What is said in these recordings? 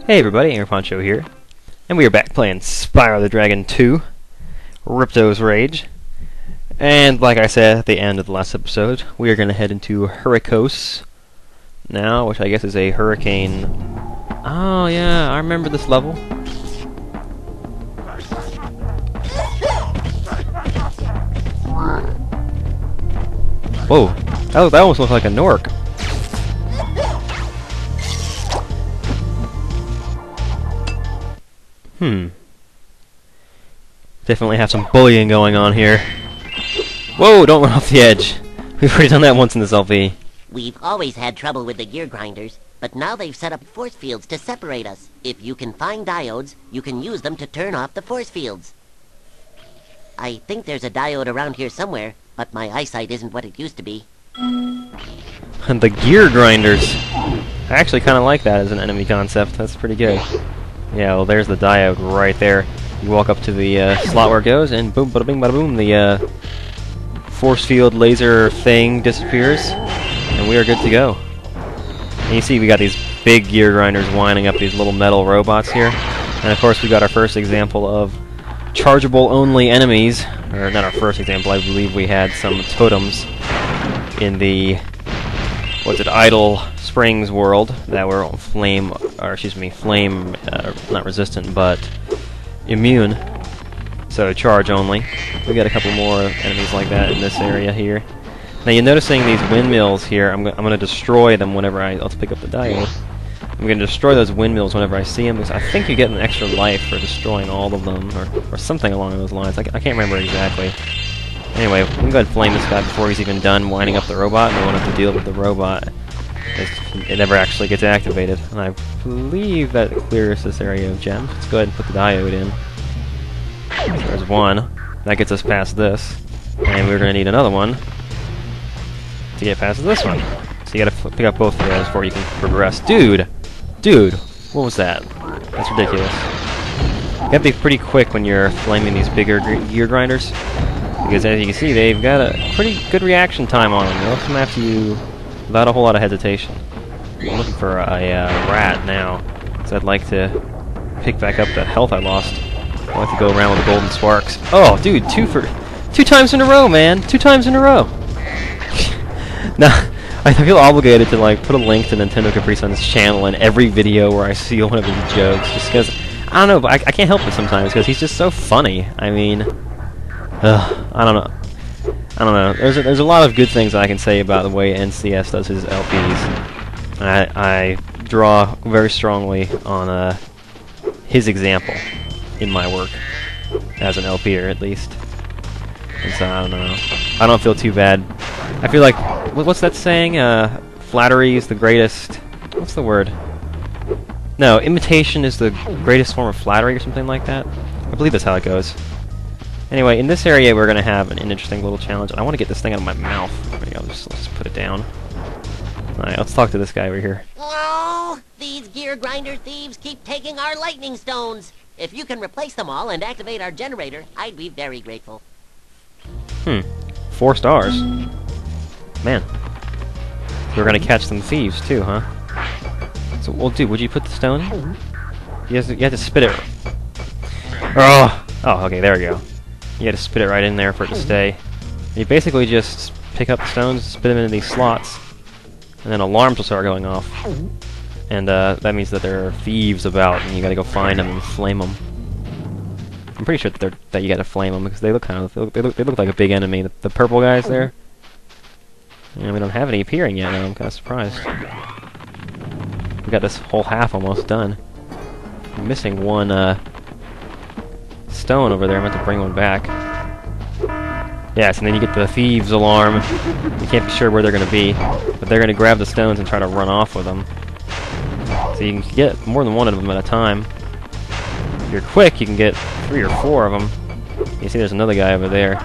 Hey everybody, Air Poncho here, and we are back playing Spyro the Dragon 2, Ripto's Rage. And like I said at the end of the last episode, we are going to head into Hurricos now, which I guess is a hurricane. Oh yeah, I remember this level. Whoa, that almost looked like a Nork. Definitely have some bullying going on here. Whoa, don't run off the edge. We've already done that once in this LP. We've always had trouble with the gear grinders, but now they've set up force fields to separate us. If you can find diodes, you can use them to turn off the force fields. I think there's a diode around here somewhere, but my eyesight isn't what it used to be. And the gear grinders. I actually kind of like that as an enemy concept. That's pretty good. Yeah, well, there's the diode right there. You walk up to the slot where it goes, and boom, bada bing, bada boom, the force field laser thing disappears, and we are good to go. And you see we got these big gear grinders winding up these little metal robots here. And of course we got our first example of chargeable only enemies. Or not our first example, I believe we had some totems in the Idle Springs world that were flame, not resistant, but immune. So charge only. We got a couple more enemies like that in this area here. Now you're noticing these windmills here. I'm going to destroy them whenever let's pick up the diode. I'm going to destroy those windmills whenever I see them, because I think you get an extra life for destroying all of them, or something along those lines. I can't remember exactly. Anyway, we can go ahead and flame this guy before he's even done winding up the robot, and we won't have to deal with the robot. It never actually gets activated. And I believe that clears this area of gems. Let's go ahead and put the diode in. So there's one. That gets us past this. And we're going to need another one to get past this one. So you got to pick up both of those before you can progress. Dude! What was that? That's ridiculous. You have to be pretty quick when you're flaming these bigger gear grinders, because as you can see, they've got a pretty good reaction time on them. They'll come after you without a whole lot of hesitation. I'm looking for a rat now, so I'd like to pick back up that health I lost. I'd like to go around with the golden sparks. Oh, dude, two times in a row, man! 2 times in a row! Now, I feel obligated to put a link to Nintendo Capri Sun's channel in every video where I see one of his jokes, just because, I don't know, but I can't help it sometimes, because he's just so funny. I mean, I don't know. There's a lot of good things I can say about the way NCS does his LPs. I draw very strongly on his example in my work as an LPer, at least. And so I don't know. I don't feel too bad. I feel like, what's that saying? Flattery is the greatest. What's the word? No, imitation is the greatest form of flattery, or something like that. I believe that's how it goes. Anyway, in this area we're going to have an interesting little challenge. I want to get this thing out of my mouth. There we go, let's just put it down. Alright, let's talk to this guy over here. Oh, these gear grinder thieves keep taking our lightning stones. If you can replace them all and activate our generator, I'd be very grateful. 4 stars. Man. We're going to catch some thieves too, huh? So, well, dude, would you put the stone in? You have to spit it. Oh, okay, there we go. You had to spit it right in there for it to stay. You basically just pick up the stones, spit them into these slots, and then alarms will start going off. And that means that there are thieves about, and you gotta go find them and flame them. I'm pretty sure that you gotta flame them, because they look they look like a big enemy. The purple guys there. Yeah, we don't have any appearing yet, though. I'm kind of surprised. We got this whole half almost done. I'm missing one stone over there. I meant to bring one back. Yes, and then you get the thieves alarm. You can't be sure where they're going to be, but they're going to grab the stones and try to run off with them. So you can get more than one of them at a time. If you're quick, you can get 3 or 4 of them. You see there's another guy over there.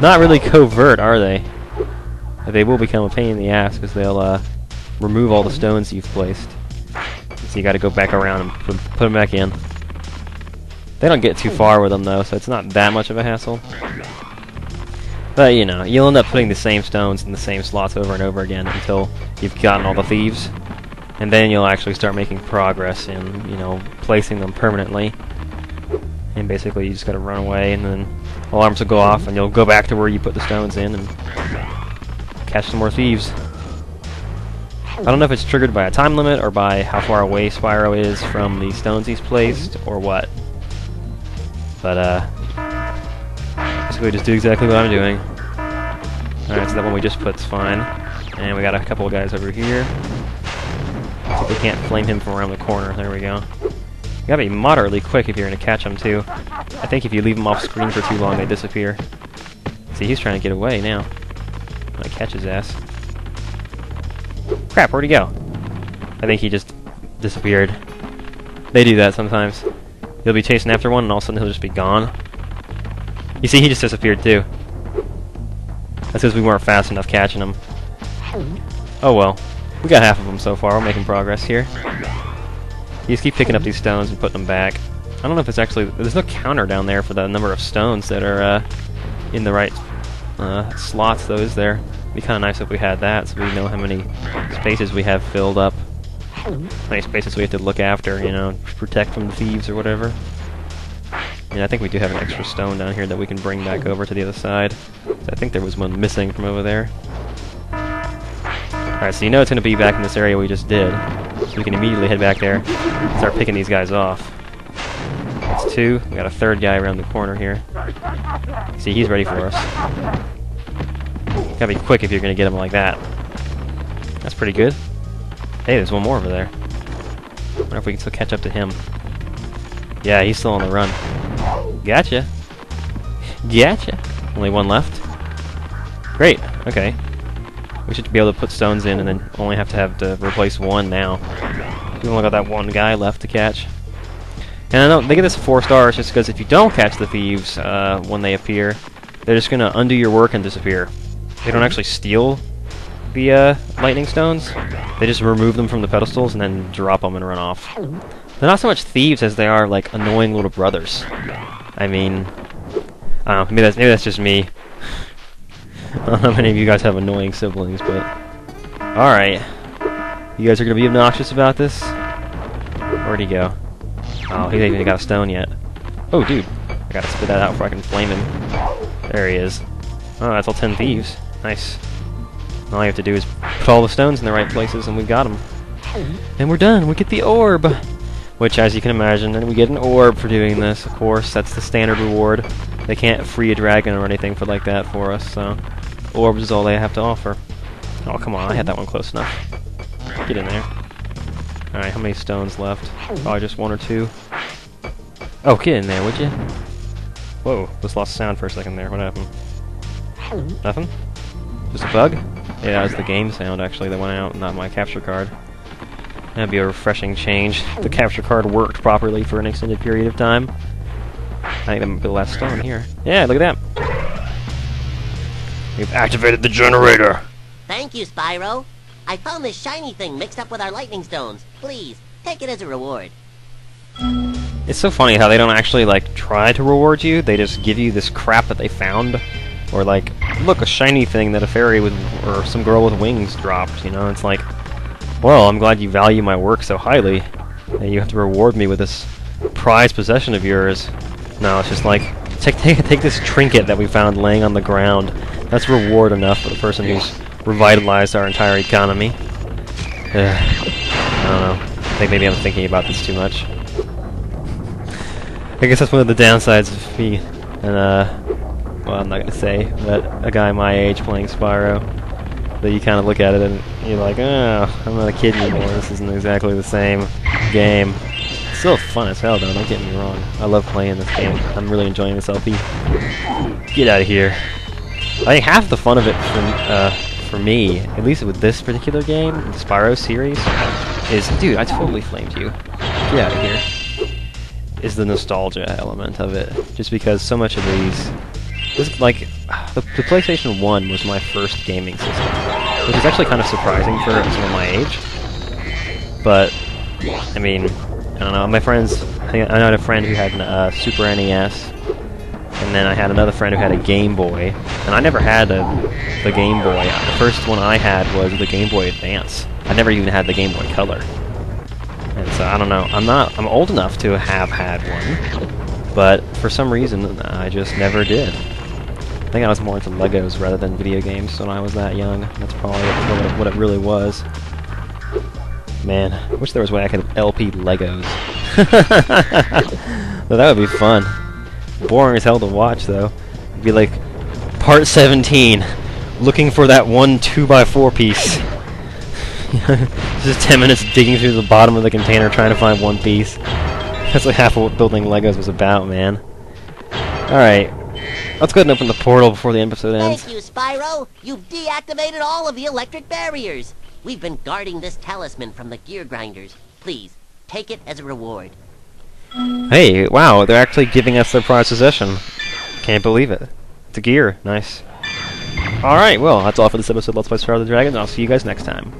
Not really covert, are they? But they will become a pain in the ass, because they'll remove all the stones you've placed. So you got to go back around and put them back in. They don't get too far with them, though, so it's not that much of a hassle. But, you know, you'll end up putting the same stones in the same slots over and over again until you've gotten all the thieves. And then you'll actually start making progress in, you know, placing them permanently. And basically you just gotta run away, and then alarms will go off, and you'll go back to where you put the stones in and catch some more thieves. I don't know if it's triggered by a time limit or by how far away Spyro is from the stones he's placed, or what. But, basically just do exactly what I'm doing. Alright, so that one we just put's fine. And we got a couple of guys over here. See if we can't flame him from around the corner. There we go. You gotta be moderately quick if you're gonna catch them, too. I think if you leave them off screen for too long, they disappear. See, he's trying to get away now. I'm gonna catch his ass. Crap, where'd he go? I think he just disappeared. They do that sometimes. You'll be chasing after one, and all of a sudden he'll just be gone. You see, he just disappeared, too. That's because we weren't fast enough catching him. Oh well. We got half of them so far. We're making progress here. You just keep picking up these stones and putting them back. I don't know if it's actually... There's no counter down there for the number of stones that are in the right slots, though, is there? It'd be kind of nice if we had that, so we know how many spaces we have filled up. How many spaces we have to look after, you know, protect from the thieves or whatever. And I think we do have an extra stone down here that we can bring back over to the other side. I think there was one missing from over there. Alright, so you know it's going to be back in this area we just did. So we can immediately head back there and start picking these guys off. That's two. We got a third guy around the corner here. See, he's ready for us. Gotta be quick if you're going to get him like that. That's pretty good. Hey, there's one more over there. Wonder if we can still catch up to him. Yeah, he's still on the run. Gotcha. Gotcha. Only one left. Great. Okay. We should be able to put stones in and then only have to replace one now. We only got that one guy left to catch. And I know they get this 4 stars just because if you don't catch the thieves when they appear, they're just going to undo your work and disappear. They don't actually steal the lightning stones. They just remove them from the pedestals and then drop them and run off. They're not so much thieves as they are like annoying little brothers. I mean, I don't know, maybe that's just me. I don't know how many of you guys have annoying siblings, but... Alright. You guys are going to be obnoxious about this? Where'd he go? Oh, he hasn't even got a stone yet. Oh, dude. I gotta spit that out before I can flame him. There he is. Oh, that's all 10 thieves. Nice. All you have to do is put all the stones in the right places, and we've got them. And we're done. We get the orb! Which, as you can imagine, and we get an orb for doing this, of course. That's the standard reward. They can't free a dragon or anything for like that for us, so... Orbs is all they have to offer. Oh, come on, I had that one close enough. Get in there. Alright, how many stones left? Probably just 1 or 2. Oh, get in there, would you? Whoa, just lost sound for a second there. What happened? Nothing? Just a bug? Yeah, that was the game sound, actually, that went out, not my capture card. That'd be a refreshing change. The capture card worked properly for an extended period of time. I think that might be the last stone here. Yeah, look at that! We've activated the generator! Thank you, Spyro. I found this shiny thing mixed up with our lightning stones. Please, take it as a reward. It's so funny how they don't actually, like, try to reward you. They just give you this crap that they found. Or, like, look, a shiny thing that a fairy with, or some girl with wings dropped, you know? It's like, well, I'm glad you value my work so highly. And you have to reward me with this prized possession of yours. No, it's just like, take this trinket that we found laying on the ground. That's reward enough for the person who's revitalized our entire economy. I don't know. I think maybe I'm thinking about this too much. I guess that's one of the downsides of me and, well, I'm not gonna say, but a guy my age playing Spyro. That you kind of look at it and you're like, oh, I'm not a kid anymore. This isn't exactly the same game. It's still fun as hell, though. Don't get me wrong. I love playing this game. I'm really enjoying this LP. Get out of here. I think half the fun of it for me, at least with this particular game, the Spyro series, is, dude, I totally flamed you. Get out of here. Is the nostalgia element of it. Just because so much of these... This, like, the PlayStation 1 was my first gaming system, which is actually kind of surprising for someone my age. But, I mean, I don't know, my friends, I had a friend who had a Super NES, and then I had another friend who had a Game Boy, and I never had the Game Boy. The first one I had was the Game Boy Advance. I never even had the Game Boy Color. And so, I don't know, I'm old enough to have had one, but for some reason, I just never did. I think I was more into Legos rather than video games when I was that young. That's probably what it really was. Man, I wish there was a way I could LP Legos. Well, that would be fun. Boring as hell to watch, though. It'd be like, part 17, looking for that one 2x4 piece. Just 10 minutes digging through the bottom of the container trying to find one piece. That's like half of what building Legos was about, man. Alright, let's go ahead and open the portal before the episode ends. Thank you, Spyro. You've deactivated all of the electric barriers. We've been guarding this talisman from the gear grinders. Please, take it as a reward. Hey, wow, they're actually giving us their prized possession. Can't believe it. It's a gear. Nice. Alright, well, that's all for this episode of Let's Play Spyro the Dragon, and I'll see you guys next time.